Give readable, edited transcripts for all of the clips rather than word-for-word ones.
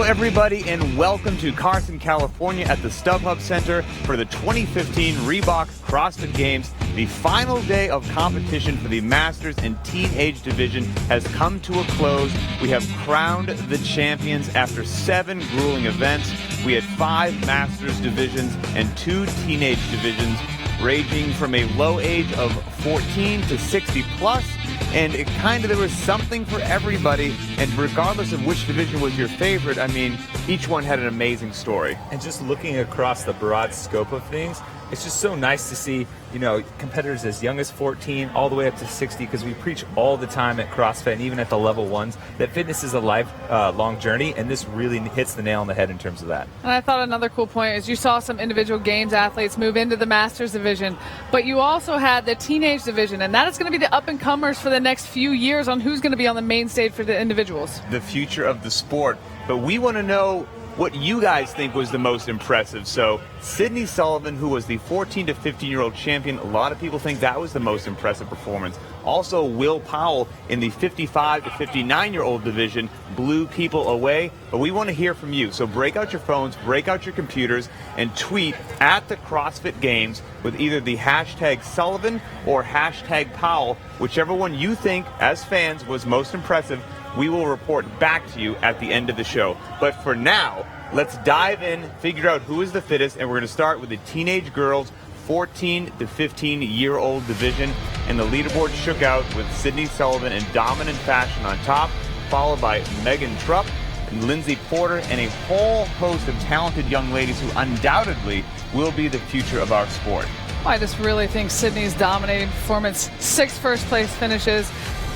everybody, and welcome to Carson, California at the StubHub Center for the 2015 Reebok CrossFit Games. The final day of competition for the Masters and Teenage Division has come to a close. We have crowned the champions after 7 grueling events. We had 5 Masters divisions and 2 Teenage divisions, ranging from a low age of 14 to 60 plus. And there was something for everybody. And regardless of which division was your favorite, I mean, each one had an amazing story. And just looking across the broad scope of things, it's just so nice to see, competitors as young as 14 all the way up to 60, because we preach all the time at CrossFit and even at the level ones that fitness is a lifelong journey, and this really hits the nail on the head in terms of that. And I thought another cool point is you saw some individual games athletes move into the Masters division, but you also had the Teenage division, and that is going to be the up-and-comers for the next few years on who's going to be on the main stage for the individuals. The future of the sport. But we want to know what you guys think was the most impressive. So Sydney Sullivan, who was the 14 to 15-year-old champion, a lot of people think that was the most impressive performance. Also, Will Powell in the 55 to 59-year-old division blew people away. But we want to hear from you. So break out your phones, break out your computers, and tweet at the CrossFit Games with either the hashtag Sullivan or hashtag Powell, whichever one you think, as fans, was most impressive. We will report back to you at the end of the show. But for now, let's dive in, figure out who is the fittest, and we're going to start with the teenage girls, 14 to 15-year-old division. And the leaderboard shook out with Sydney Sullivan in dominant fashion on top, followed by Megan Trupp and Lindsay Porter, and a whole host of talented young ladies who undoubtedly will be the future of our sport. I just really think Sydney's dominating performance, 6 first-place finishes.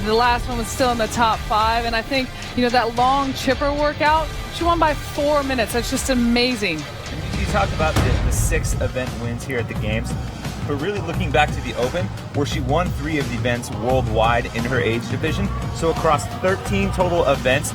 The last one was still in the top 5, and I think, that long chipper workout, she won by 4 minutes. That's just amazing. You talked about the 6 event wins here at the Games, but really looking back to the Open, where she won 3 of the events worldwide in her age division. So across 13 total events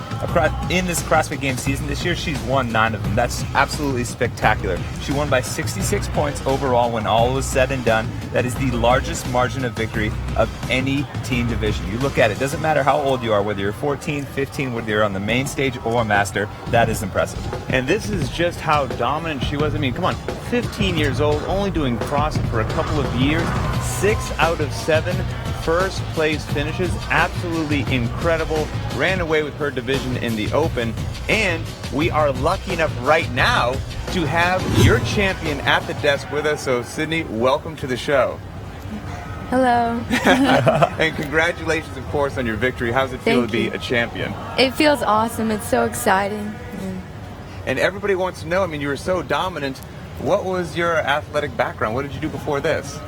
in this CrossFit Games season this year, she's won 9 of them. That's absolutely spectacular. She won by 66 points overall when all was said and done. That is the largest margin of victory of any team division. You look at it, doesn't matter how old you are, whether you're 14, 15, whether you're on the main stage or a master, that is impressive. And this is just how dominant she was. I mean, come on, 15 years old, only doing CrossFit for a couple of years, 6 out of 7 first place finishes, absolutely incredible. Ran away with her division in the Open, and we are lucky enough right now to have your champion at the desk with us. So Sydney, welcome to the show. Hello. And congratulations, of course, on your victory. How's it feel to be a champion? It feels awesome. It's so exciting. And everybody wants to know, I mean, you were so dominant. What was your athletic background? What did you do before this?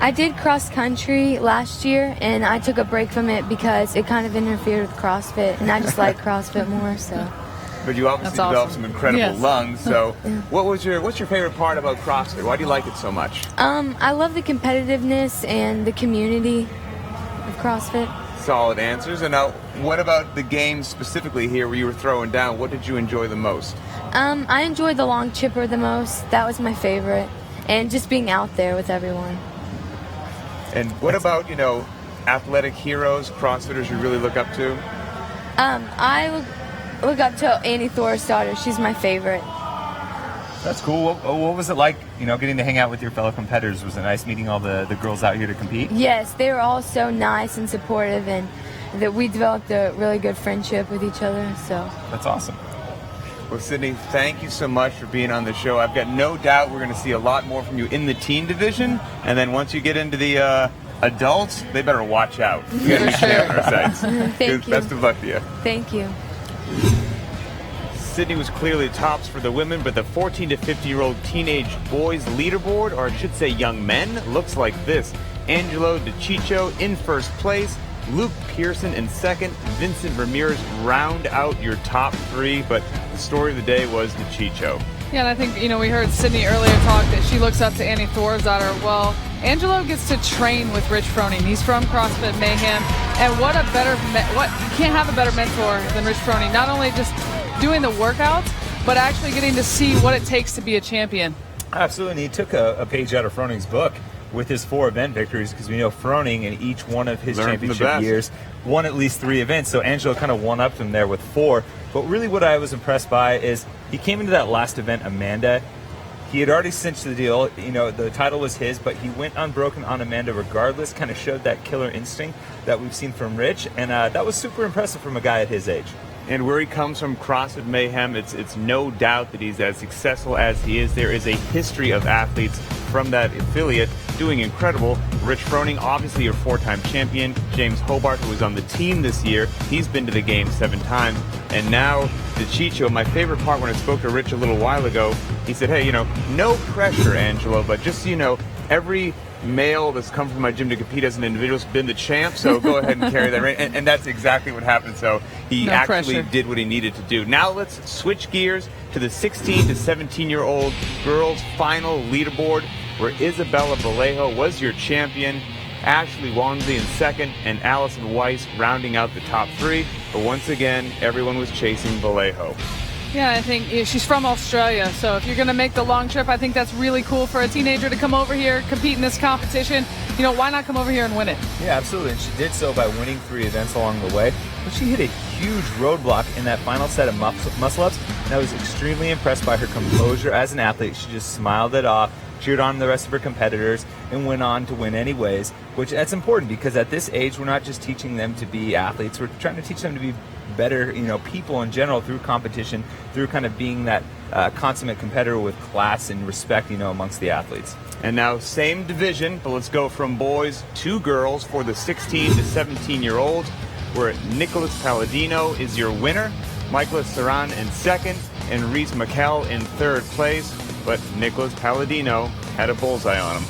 I did cross country last year, and I took a break from it because it kind of interfered with CrossFit, and I just like CrossFit more. So. But you obviously developed some incredible lungs. So, what's your favorite part about CrossFit? Why do you like it so much? I love the competitiveness and the community of CrossFit. Solid answers. And now, what about the games specifically here where you were throwing down? What did you enjoy the most? I enjoyed the long chipper the most. That was my favorite, and just being out there with everyone. And what about, athletic heroes, CrossFitters you really look up to? I look up to Annie Thorisdottir. She's my favorite. That's cool. What was it like, getting to hang out with your fellow competitors? Was it nice meeting all the girls out here to compete? Yes, they were all so nice and supportive, and that we developed a really good friendship with each other. So that's awesome. Well, Sydney, thank you so much for being on the show. I've got no doubt we're going to see a lot more from you in the teen division, and then once you get into the adults, they better watch out. We got to be staying on our sights. Thank you. Best of luck to you. Thank you. Sydney was clearly tops for the women, but the 14 to 50-year-old teenage boys leaderboard, or I should say young men, looks like this. Angelo DiCiccio in first place, Luke Pearson in second, Vincent Ramirez round out your top 3, but the story of the day was DiCiccio. Yeah, and I think, we heard Sydney earlier talk that she looks up to Annie Thorisdottir. Well, Angelo gets to train with Rich Froning. He's from CrossFit Mayhem, and you can't have a better mentor than Rich Froning. Not only just doing the workouts, but actually getting to see what it takes to be a champion. Absolutely, and he took a page out of Froning's book with his 4 event victories, because we know Froning in each one of his championship years won at least 3 events. So Angelo kind of one-upped him there with 4. But really what I was impressed by is he came into that last event, Amanda. He had already cinched the deal. The title was his, but he went unbroken on Amanda regardless, kind of showed that killer instinct that we've seen from Rich, and that was super impressive from a guy at his age. And where he comes from, CrossFit Mayhem, it's no doubt that he's as successful as he is. There is a history of athletes from that affiliate doing incredible. Rich Froning, obviously your 4-time champion. James Hobart, who was on the team this year, he's been to the game 7 times. And now the Chicho. My favorite part when I spoke to Rich a little while ago, he said, hey, no pressure, Angelo, but just so every male that's come from my gym to compete as an individual has been the champ, so go ahead and carry that reign. And that's exactly what happened. So he actually did what he needed to do. Now let's switch gears to the 16 to 17-year-old girls' final leaderboard, where Isabella Vallejo was your champion, Ashley Walmsley in second, and Allison Weiss rounding out the top 3. But once again, everyone was chasing Vallejo. Yeah, I think she's from Australia, so if you're going to make the long trip, I think that's really cool for a teenager to come over here, compete in this competition. Why not come over here and win it? Yeah, absolutely, and she did so by winning 3 events along the way. But she hit a huge roadblock in that final set of muscle-ups, and I was extremely impressed by her composure as an athlete. She just smiled it off, cheered on the rest of her competitors, and went on to win anyways, which that's important because at this age, we're not just teaching them to be athletes, we're trying to teach them to be better, people in general through competition, through kind of being that consummate competitor with class and respect, amongst the athletes. And now same division, but let's go from boys to girls for the 16 to 17-year-olds, where Nicholas Palladino is your winner, Michaela Saran in second, and Reese McKell in third place. But Nicholas Palladino had a bullseye on him.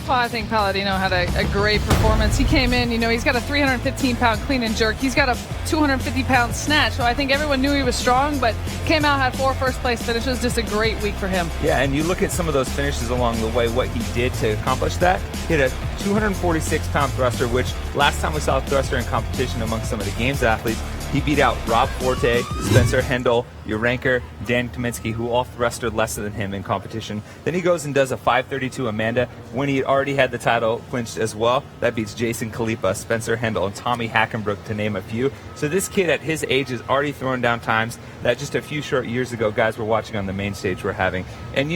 Well, I think Palladino had a great performance. He came in, he's got a 315-pound clean and jerk. He's got a 250-pound snatch. So I think everyone knew he was strong, but came out, had 4 first-place finishes. Just a great week for him. Yeah, and you look at some of those finishes along the way, what he did to accomplish that. He had a 246-pound thruster, which last time we saw a thruster in competition amongst some of the games athletes, he beat out Rob Forte, Spencer Hendel, Uranker, Dan Kaminsky, who all thrustered less than him in competition. Then he goes and does a 532 Amanda when he already had the title clinched as well. That beats Jason Kalipa, Spencer Hendel, and Tommy Hackenbrook, to name a few. So this kid at his age is already throwing down times that just a few short years ago guys were watching on the main stage were having. And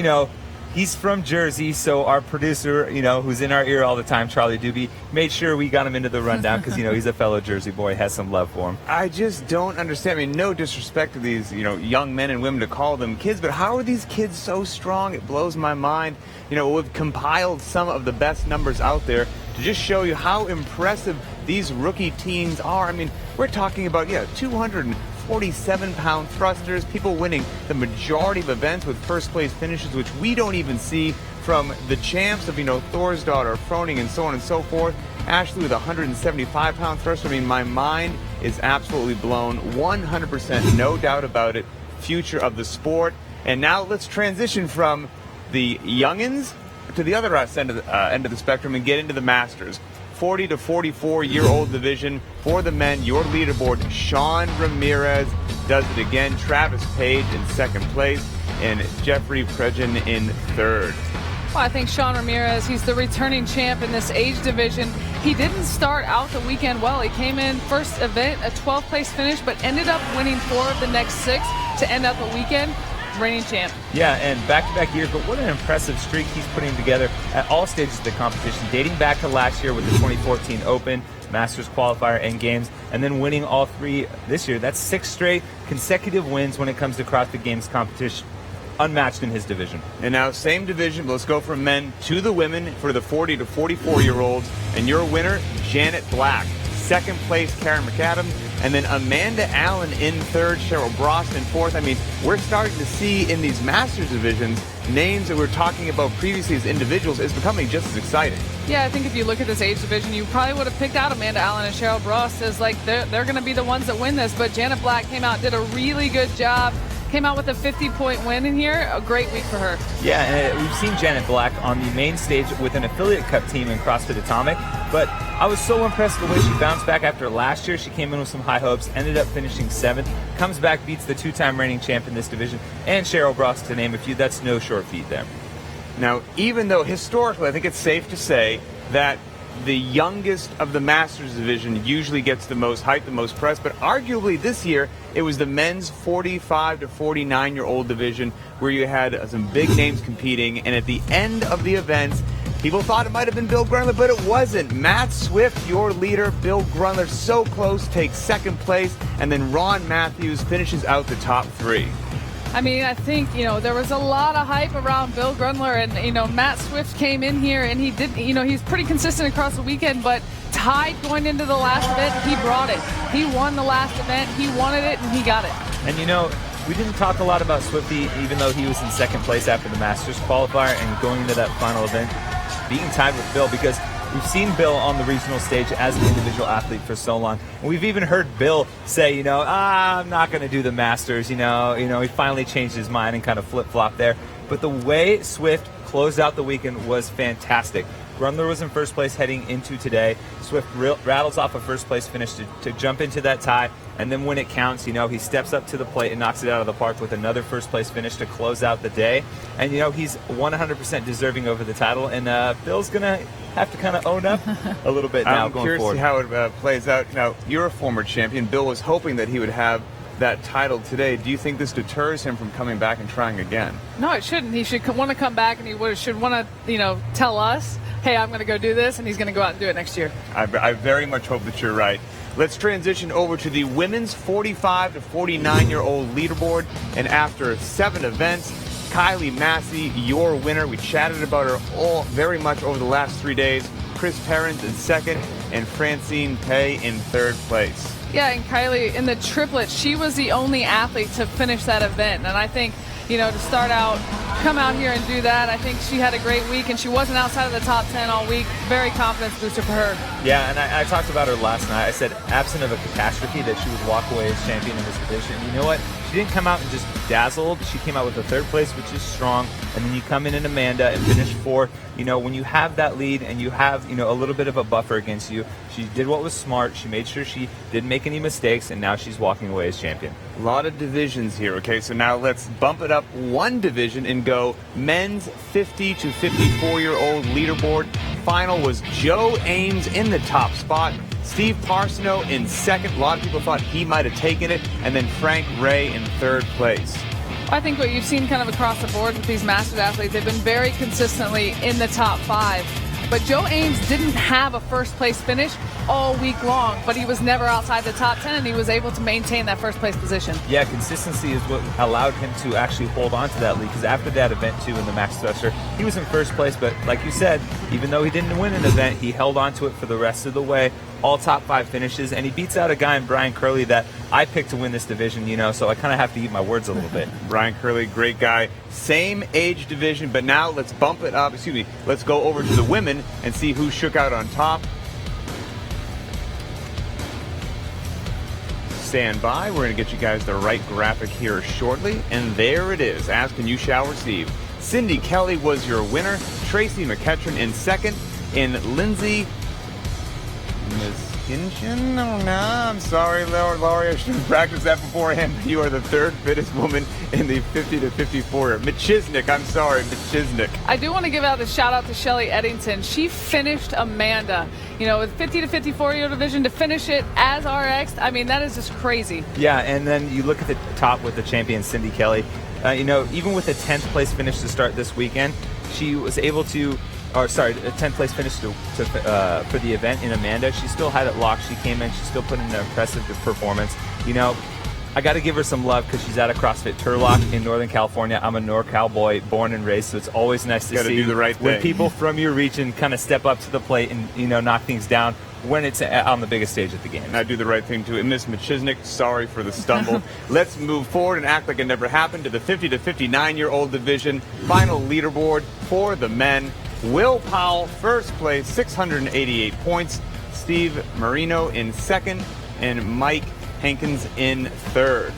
he's from Jersey, so our producer, who's in our ear all the time, Charlie Doobie, made sure we got him into the rundown because, he's a fellow Jersey boy, has some love for him. I just don't understand. I mean, no disrespect to these, young men and women to call them kids, but how are these kids so strong? It blows my mind. We've compiled some of the best numbers out there to just show you how impressive these rookie teens are. I mean, we're talking about, 247-pound thrusters, people winning the majority of events with first-place finishes, which we don't even see from the champs of, Thorsdottir, Froning, and so on and so forth. Ashley with a 175-pound thruster. I mean, my mind is absolutely blown. 100%, no doubt about it, future of the sport. And now let's transition from the youngins to the other end of the spectrum and get into the Masters. 40 to 44-year-old division for the men. Your leaderboard, Sean Ramirez does it again. Travis Page in second place and Jeffrey Pregin in third. Well, I think Sean Ramirez, he's the returning champ in this age division. He didn't start out the weekend well. He came in first event, a 12th place finish, but ended up winning 4 of the next 6 to end up the weekend. Reigning champ. Yeah, and back-to-back years, but what an impressive streak he's putting together at all stages of the competition, dating back to last year with the 2014 Open, Masters qualifier, and games, and then winning all 3 this year. That's 6 straight consecutive wins when it comes to CrossFit Games competition, unmatched in his division. And now same division, let's go from men to the women for the 40 to 44-year-olds, and your winner, Janet Black. Second place, Karen McAdams, and then Amanda Allen in third, Cheryl Brost in fourth. I mean, we're starting to see in these Masters divisions, names that we were talking about previously as individuals is becoming just as exciting. Yeah, I think if you look at this age division, you probably would have picked out Amanda Allen and Cheryl Brost as they're going to be the ones that win this. But Janet Black came out, did a really good job. Came out with a 50-point win in here. A great week for her. Yeah, and we've seen Janet Black on the main stage with an affiliate cup team in CrossFit Atomic, but I was so impressed with the way she bounced back after last year. She came in with some high hopes, ended up finishing 7th, comes back, beats the 2-time reigning champ in this division, and Cheryl Brost, to name a few. That's no short feat there. Now, even though historically, I think it's safe to say that the youngest of the Masters division usually gets the most hype, the most press, but arguably this year it was the men's 45 to 49-year-old division where you had some big names competing, and at the end of the events, people thought it might have been Bill Grundler, but it wasn't. Matt Swift, your leader, Bill Grundler, so close, takes second place, and then Ron Matthews finishes out the top three. I mean, I think, there was a lot of hype around Bill Grundler, and, Matt Swift came in here and he did, he's pretty consistent across the weekend, but tied going into the last event, he brought it. He won the last event, he wanted it, and he got it. And we didn't talk a lot about Swifty, even though he was in second place after the Masters qualifier and going into that final event, being tied with Bill, because we've seen Bill on the regional stage as an individual athlete for so long. And we've even heard Bill say, I'm not going to do the Masters. He finally changed his mind and kind of flip-flopped there. But the way Swift closed out the weekend was fantastic. Grundler was in first place heading into today. Swift rattles off a first place finish to jump into that tie. And then when it counts, he steps up to the plate and knocks it out of the park with another first place finish to close out the day. And, he's 100% deserving over the title. And Bill's going to have to kind of own up a little bit now going forward. I'm curious to see how it plays out. Now, you're a former champion. Bill was hoping that he would have that title today. Do you think this deters him from coming back and trying again? No, it shouldn't. He should want to come back, and he should want to, tell us, hey, I'm going to go do this, and he's going to go out and do it next year. I very much hope that you're right. Let's transition over to the women's 45 to 49-year-old leaderboard. And after 7 events, Kylie Massey, your winner. We chatted about her all very much over the last 3 days. Chris Perrins in second, and Francine Pay in third place. Yeah, and Kylie in the triplets, she was the only athlete to finish that event. And I think, to start out, come out here and do that, I think she had a great week, and she wasn't outside of the top 10 all week. Very confidence booster for her. Yeah, and I talked about her last night. I said, absent of a catastrophe, that she would walk away as champion in this division. You know what? She didn't come out and just dazzled. She came out with a third place, which is strong. And then you come in Amanda and finish fourth. When you have that lead and you have, a little bit of a buffer against you, she did what was smart. She made sure she didn't make any mistakes, and now she's walking away as champion. A lot of divisions here, okay? So now let's bump it up one division and go men's 50 to 54-year-old leaderboard. Final was Joe Ames in the top spot. Steve Parsono in second. A lot of people thought he might have taken it. And then Frank Ray in third place. I think what you've seen kind of across the board with these Masters athletes, they've been very consistently in the top 5. But Joe Ames didn't have a first place finish all week long, but he was never outside the top 10, and he was able to maintain that first place position. Yeah, consistency is what allowed him to actually hold on to that lead, because after that event too in the Max Thruster, he was in first place, but like you said, even though he didn't win an event, he held on to it for the rest of the way. All top 5 finishes, and he beats out a guy in Brian Curley that I picked to win this division, so I kind of have to eat my words a little bit. Brian Curley, great guy. Same age division, but now let's bump it up. Let's go over to the women and see who shook out on top. Stand by. We're going to get you guys the right graphic here shortly, and there it is. Ask and you shall receive. Cindy Kelly was your winner. Tracy McEachran in second. In Lindsay Miskinchin? Oh, no, I'm sorry, Laurie. I should have practiced that beforehand. You are the third fittest woman in the 50 to 54. Michiznik, I'm sorry, Michiznik. I do want to give out a shout out to Shelly Eddington. She finished Amanda, with 50 to 54-year division to finish it as RX. I mean, that is just crazy. Yeah, and then you look at the top with the champion, Cindy Kelly. Even with a 10th place finish to start this weekend, she was able to a 10th place finish for the event in Amanda. She still had it locked. She came in. She still put in an impressive performance. I got to give her some love because she's at a CrossFit Turlock in Northern California. I'm a NorCal boy, born and raised, so it's always nice to see do the right when thing. People from your region kind of step up to the plate and knock things down when it's on the biggest stage at the game. I do the right thing too. And Miss Michiznik, sorry for the stumble. Let's move forward and act like it never happened to the 50 to 59-year-old division. Final leaderboard for the men. Will Powell, first place, 688 points. Steve Marino in second, and Mike Hankins in third.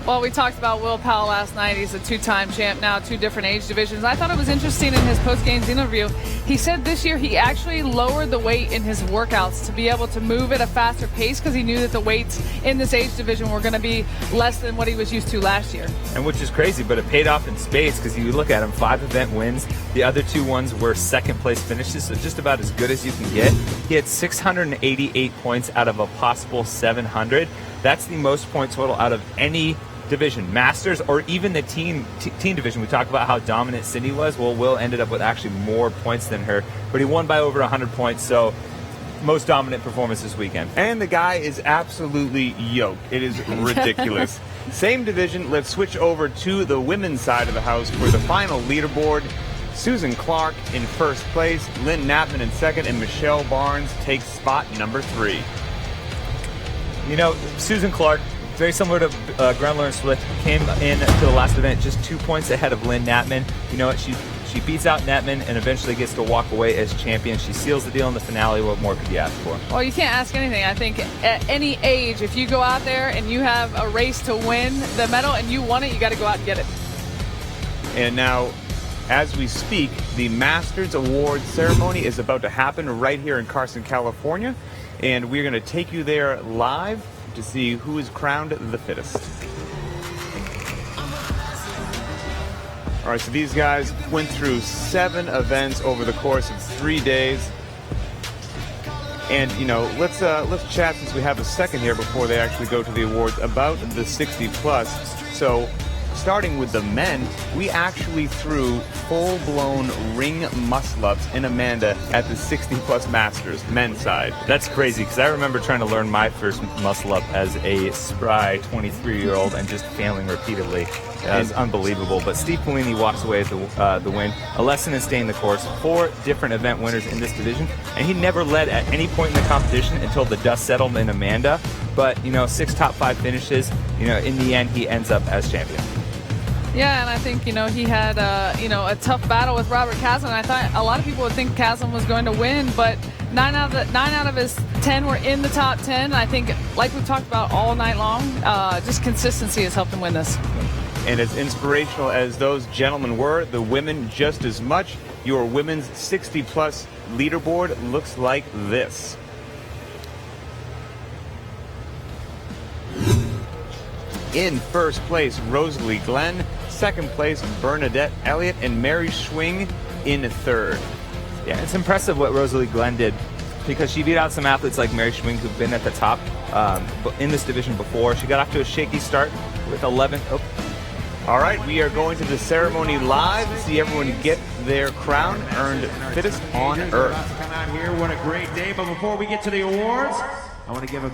Well, we talked about Will Powell last night. He's a two-time champ now, 2 different age divisions. I thought it was interesting in his post-games interview. He said this year he actually lowered the weight in his workouts to be able to move at a faster pace because he knew that the weights in this age division were going to be less than what he was used to last year. And which is crazy, but it paid off in spades because you look at him, 5 event wins. The other 2 ones were second-place finishes, so just about as good as you can get. He had 688 points out of a possible 700. That's the most point total out of any division, Masters or even the teen division. We talk about how dominant Sydney was. Well, Will ended up with actually more points than her, but he won by over 100 points, so most dominant performance this weekend. And the guy is absolutely yoked. It is ridiculous. Same division, let's switch over to the women's side of the house for the final leaderboard. Susan Clark in first place, Lynn Knappman in second, and Michelle Barnes takes spot number 3. You know, Susan Clark, very similar to Grenler and Swift, came in to the last event just 2 points ahead of Lynn Knappman. You know what? She beats out Knappman and eventually gets to walk away as champion. She seals the deal in the finale. What more could you ask for? Well, you can't ask anything. I think at any age, if you go out there and you have a race to win the medal and you won it, you got to go out and get it. And now, as we speak, the Masters Awards ceremony is about to happen right here in Carson, California. And we're going to take you there live to see who is crowned the fittest. All right, so these guys went through 7 events over the course of 3 days. And, you know, let's chat, since we have a second here before they actually go to the awards, about the 60 plus. So starting with the men, we actually threw full-blown ring muscle-ups in Amanda at the 60-plus Masters, men's side. That's crazy, because I remember trying to learn my first muscle-up as a spry 23-year-old and just failing repeatedly. That was unbelievable. But Steve Polini walks away with the win. A lesson in staying the course. 4 different event winners in this division, and he never led at any point in the competition until the dust settled in Amanda. But, you know, 6 top 5 finishes. You know, in the end, he ends up as champion. Yeah, and I think, you know, he had, a tough battle with Robert Kasem. I thought a lot of people would think Kasem was going to win, but 9 out of his 10 were in the top 10. I think, like we've talked about all night long, just consistency has helped him win this. And as inspirational as those gentlemen were, the women just as much. Your women's 60-plus leaderboard looks like this. In first place, Rosalie Glenn. Second place, Bernadette Elliott, and Mary Schwing in third. Yeah, it's impressive what Rosalie Glenn did, because she beat out some athletes like Mary Schwing who've been at the top in this division before. She got off to a shaky start with 11. All right, we are going to the ceremony live to see everyone get their crown earned Fittest on Earth. Come out here, what a great day. But before we get to the awards, I want to give a